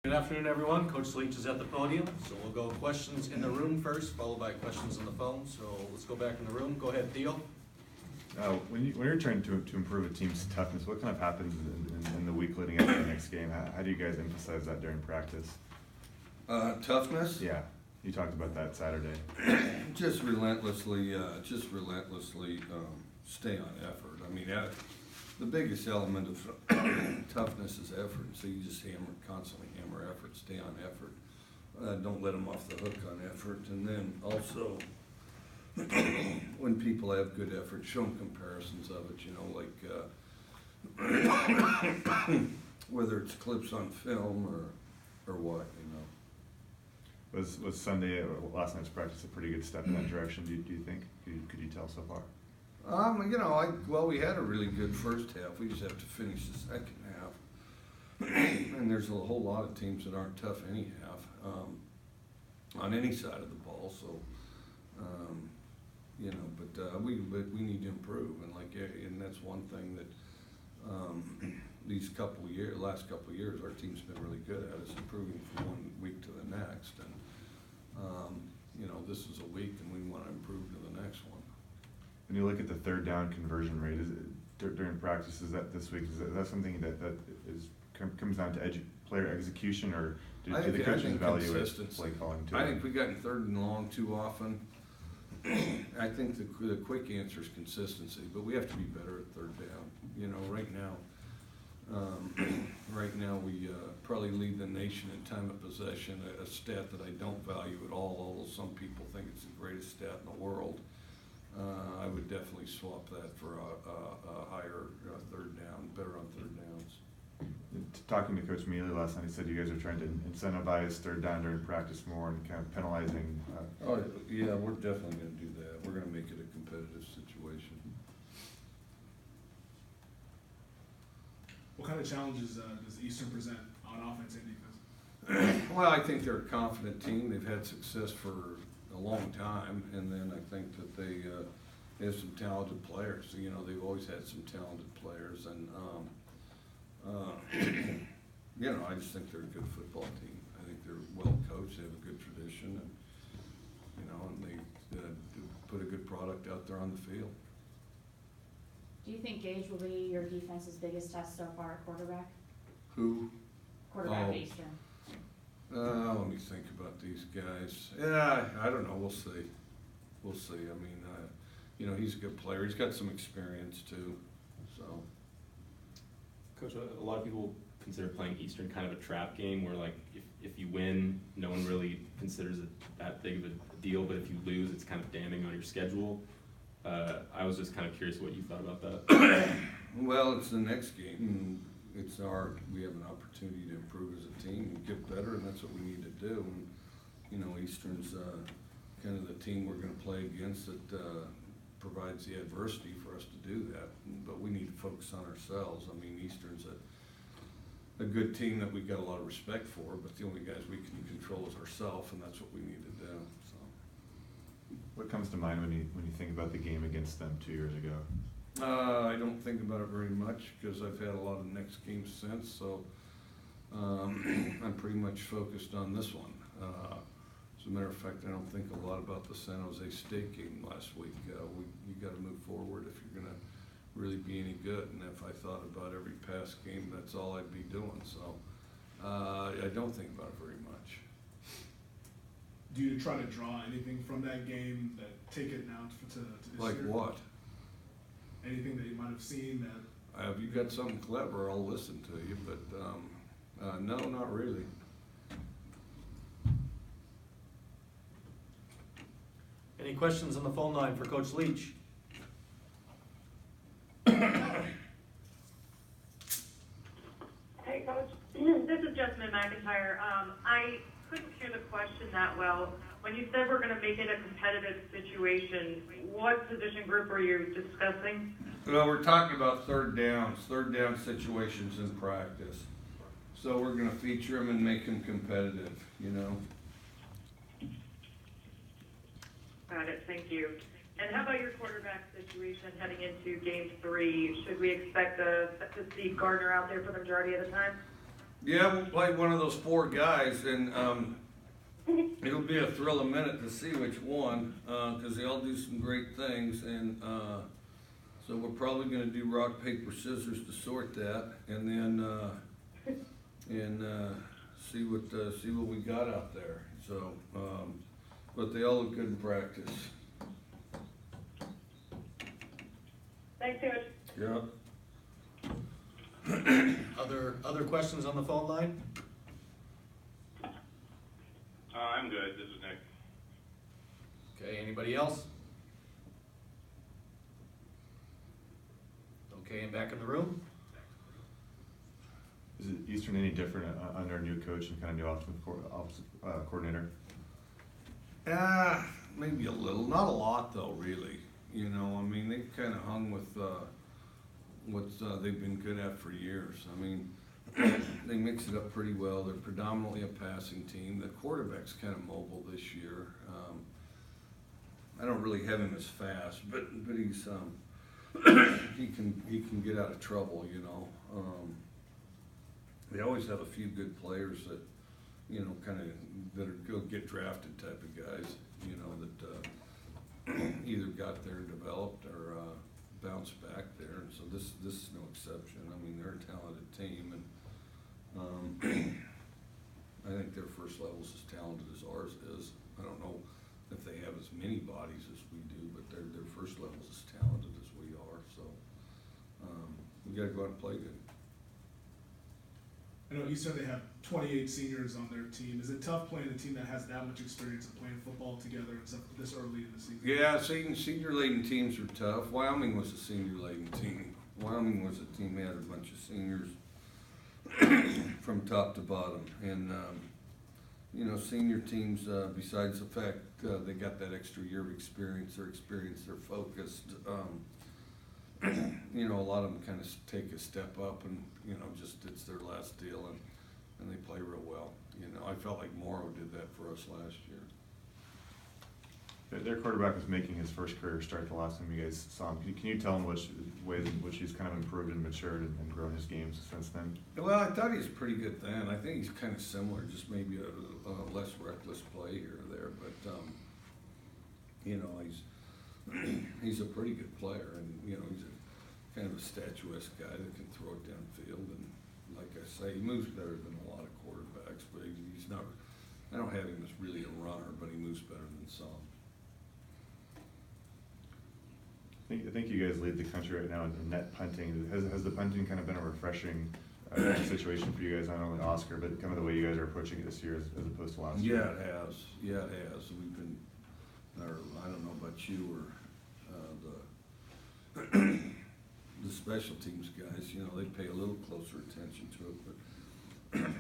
Good afternoon, everyone. Coach Leach is at the podium, so we'll go questions in the room first, followed by questions on the phone. So let's go back in the room. Go ahead, Theo. When you're trying to improve a team's toughness, what kind of happens in the week leading up to the next game? How do you guys emphasize that during practice? Toughness? Yeah, you talked about that Saturday. Just relentlessly stay on effort. I mean, the biggest element of toughness is effort. So you just constantly hammer effort, stay on effort. Don't let them off the hook on effort. And then also, when people have good effort, show them comparisons of it, like whether it's clips on film or what, Was Sunday, last night's practice, a pretty good step in that direction, do you think? Could you tell so far? We had a really good first half. We just have to finish the second half. And there's a whole lot of teams that aren't tough any half, on any side of the ball. So, but we need to improve, and that's one thing that last couple of years, our team's been really good at is improving from one week to the next. And this is a week, and we want to improve to the next one. When you look at the third down conversion rate, during practice, is that this week? Is that something that comes down to player execution, or do the coaches evaluate play calling too? I think we got in third and long too often. I think the quick answer is consistency, but we have to be better at third down. Right now we probably lead the nation in time of possession, a stat that I don't value at all, although some people think it's the greatest stat in the world. I would definitely swap that for a higher third down, better on third downs. Talking to Coach Mealy last night, he said you guys are trying to incentivize third down during practice more and kind of penalizing. Yeah, we're definitely going to do that. We're going to make it a competitive situation. What kind of challenges does Eastern present on offense and defense? Well, I think they're a confident team. They've had success for a long time, and then I think that they have some talented players. They've always had some talented players, and I just think they're a good football team. I think they're well coached. They have a good tradition, and they put a good product out there on the field. Do you think Gage will be your defense's biggest test so far at quarterback? Who? Quarterback Eastern. Let me think about these guys. Yeah, I don't know. We'll see. I mean, he's a good player. He's got some experience too. So, Coach, a lot of people consider playing Eastern kind of a trap game where, like, if you win, no one really considers it that big of a deal, but if you lose, it's kind of damning on your schedule. I was just kind of curious what you thought about that. Well, it's the next game. We have an opportunity to improve as a team and get better, and that's what we need to do. And, Eastern's kind of the team we're going to play against that provides the adversity for us to do that. But we need to focus on ourselves. I mean, Eastern's a good team that we've got a lot of respect for, but the only guys we can control is ourselves, and that's what we need to do. So. What comes to mind when you think about the game against them 2 years ago? I don't think about it very much because I've had a lot of next games since, so I'm pretty much focused on this one. As a matter of fact, I don't think a lot about the San Jose State game last week. You got to move forward if you're going to really be any good, and if I thought about every past game, that's all I'd be doing. So I don't think about it very much. Do you try to draw anything from that game that take it now to this like year? Like what? Anything that you might have seen that... If you got something clever, I'll listen to you, but no, not really. Any questions on the phone line for Coach Leach? Hey, Coach. This is Jasmine McIntyre. I couldn't hear the question that well. When you said we're going to make it a competitive situation, what position group are you discussing? Well, we're talking about third down situations in practice. So we're going to feature them and make them competitive, Got it, thank you. And how about your quarterback situation heading into Game 3? Should we expect to see Gardner out there for the majority of the time? Yeah, we'll play one of those 4 guys, and it'll be a thrill a minute to see which one, because they all do some great things, and so we're probably going to do rock, paper, scissors to sort that, and then see what we got out there. So, but they all look good in practice. Thanks, Coach. Yeah. Other questions on the phone line? I'm good. This is Nick. Okay, anybody else? Okay, and back in the room? Is it Eastern any different under a new coach and kind of new offensive coordinator? Maybe a little, not a lot though, really. You know, I mean, they've kind of hung with what they've been good at for years. I mean, they mix it up pretty well. They're predominantly a passing team. The quarterback's kind of mobile this year. I don't really have him as fast, but he's he can get out of trouble. You know, they always have a few good players that, you know, kind of that are go get drafted type of guys. You know, that either got there and developed or bounced back there. And so this is no exception. I mean, they're a talented team, and I think their first level is as talented as ours is. I don't know if they have as many bodies as we do, but their first level is as talented as we are. So we got to go out and play good. I know Eastern, they have 28 seniors on their team. Is it tough playing a team that has that much experience of playing football together and stuff this early in the season? Yeah, senior-laden teams are tough. Wyoming was a senior-laden team. Wyoming was a team that had a bunch of seniors from top to bottom. And, you know, senior teams, besides the fact they got that extra year of experience, they're focused. You know, a lot of them kind of take a step up and, you know, just it's their last deal, and they play real well. You know, I felt like Morrow did that for us last year. Their quarterback was making his first career start the last time you guys saw him. Can you tell him which ways in which he's kind of improved and matured and grown his games since then? Well, I thought he was pretty good then. I think he's kind of similar, just maybe a less reckless play here or there. But, you know, he's a pretty good player, and, you know, he's a kind of a statuesque guy that can throw it downfield. And like I say, he moves better than a lot of quarterbacks, but he's not, I don't have him as really a runner, but he moves better than some. I think you guys lead the country right now in net punting. Has the punting kind of been a refreshing situation for you guys, not only Oscar, but kind of the way you guys are approaching it this year as opposed to last year? Yeah, it has. Yeah, it has. We've been, or I don't know about you or the special teams guys, you know, they pay a little closer attention to it, but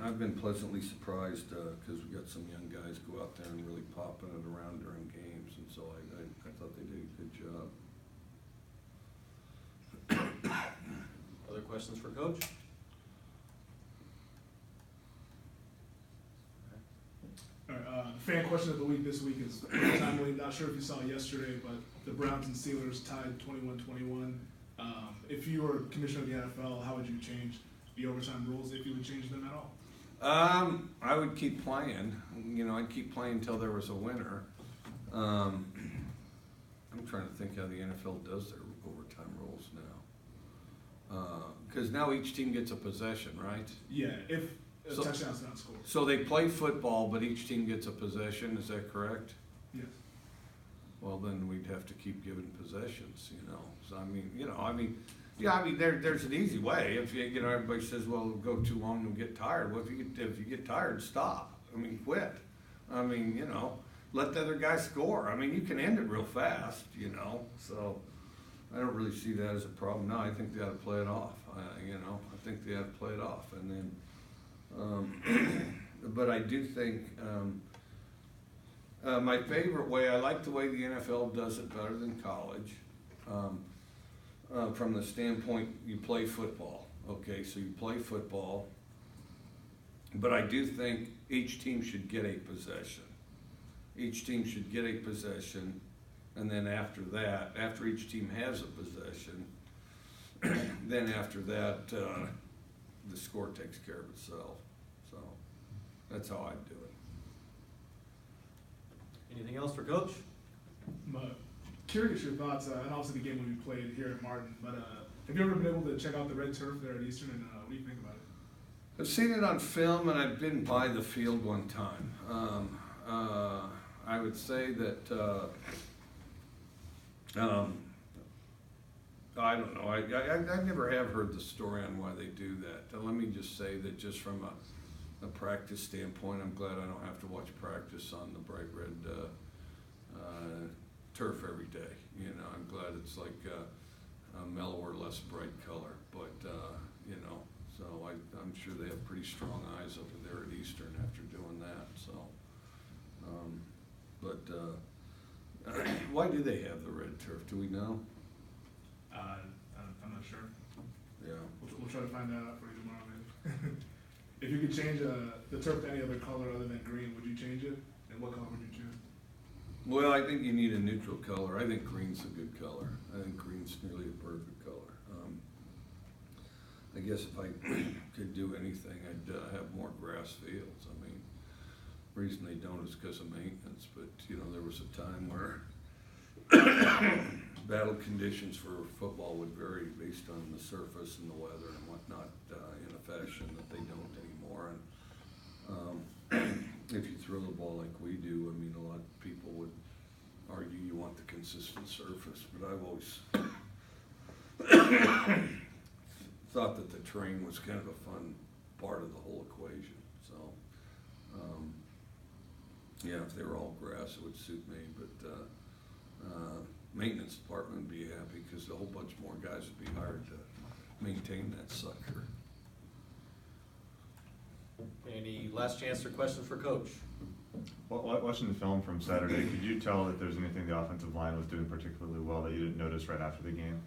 I've been pleasantly surprised because we got some young guys go out there and really popping it around during games, and so I thought they did a good job. Other questions for Coach? All right, the fan question of the week this week is timely. Not sure if you saw it yesterday, but the Browns and Steelers tied 21-21. If you were commissioner of the NFL, how would you change the overtime rules, if you would change them at all? I would keep playing. You know, I'd keep playing until there was a winner. I'm trying to think how the NFL does their overtime rules now. Because now each team gets a possession, right? Yeah, if a So- touchdown's not scored. So they play football, but each team gets a possession, is that correct? Yes. Well, then we'd have to keep giving possessions, you know. So, there's an easy way. If you know, everybody says, well, it'll go too long, you'll get tired. Well, if you get tired, stop. Quit. You know, let the other guy score. You can end it real fast, you know. So I don't really see that as a problem. No, I think they ought to play it off. You know, I think they ought to play it off. And then, but I do think, my favorite way, I like the way the NFL does it better than college. From the standpoint, you play football. Okay, so you play football. But I do think each team should get a possession. Each team should get a possession. And then after that, after each team has a possession, then after that, the score takes care of itself. That's how I'd do it. Anything else for Coach? I'm curious your thoughts, and obviously the game will be played here at Martin, but have you ever been able to check out the red turf there at Eastern, and what do you think about it? I've seen it on film, and I've been by the field one time. I would say that, I don't know, I never have heard the story on why they do that. Let me just say that just from a practice standpoint, I'm glad I don't have to watch practice on the bright red turf every day. You know, I'm glad it's like a mellower, less bright color, but, you know, so I'm sure they have pretty strong eyes over there at Eastern after doing that, so. Why do they have the red turf, do we know? I'm not sure. Yeah. We'll try to find that out for you tomorrow, man. If you could change the turf to any other color other than green, would you change it? And what color would you choose? Well, I think you need a neutral color. I think green's a good color. I think green's nearly a perfect color. I guess if I could do anything, I'd have more grass fields. I mean, the reason they don't is because of maintenance, but you know, there was a time where battle conditions for football would vary based on the surface and the weather and whatnot in a fashion that they don't anymore. And if you throw the ball like we do, I mean, a lot of people would argue you want the consistent surface, but I've always thought that the terrain was kind of a fun part of the whole equation. So, yeah, if they were all grass, it would suit me, but maintenance department would be happy because a whole bunch more guys would be hired to maintain that sucker. Any last chance for questions for Coach? Well, watching the film from Saturday, could you tell that there's anything the offensive line was doing particularly well that you didn't notice right after the game?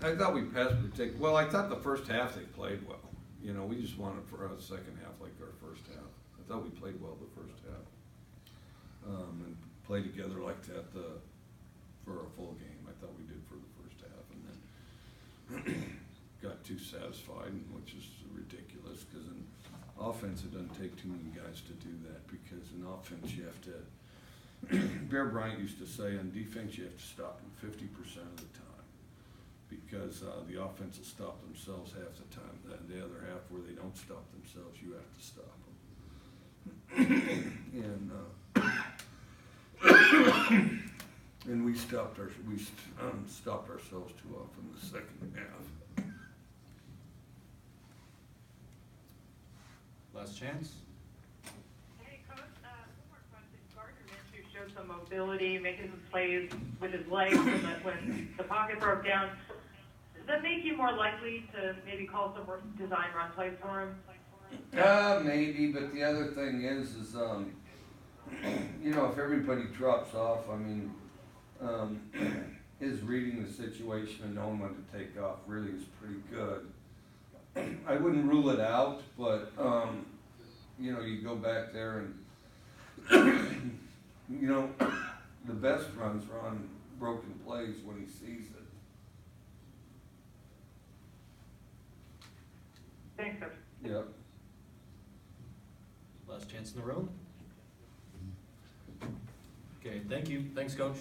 I thought we passed well, I thought the first half they played well. You know, we just wanted for a second half like our first half. I thought we played well the first half. And play together like that for a full game. I thought we did for the first half, and then got too satisfied, which is ridiculous because in offense it doesn't take too many guys to do that, because in offense you have to Bear Bryant used to say on defense you have to stop them 50% of the time, because the offense will stop themselves half the time. The other half where they don't stop themselves, you have to stop them. And we stopped ourselves too often in the second half. Last chance? Hey, Coach, one more question. Gardner Minshew showed some mobility, making some plays with his legs when the pocket broke down. Does that make you more likely to maybe call some more design run plays for him? Maybe, but the other thing is you know, if everybody drops off, I mean, his reading the situation and knowing when to take off really is pretty good. I wouldn't rule it out, but, you know, you go back there and, you know, the best runs are on broken plays when he sees it. Thanks, Coach. Yep. Last chance in the room? Okay, thank you. Thanks, Coach.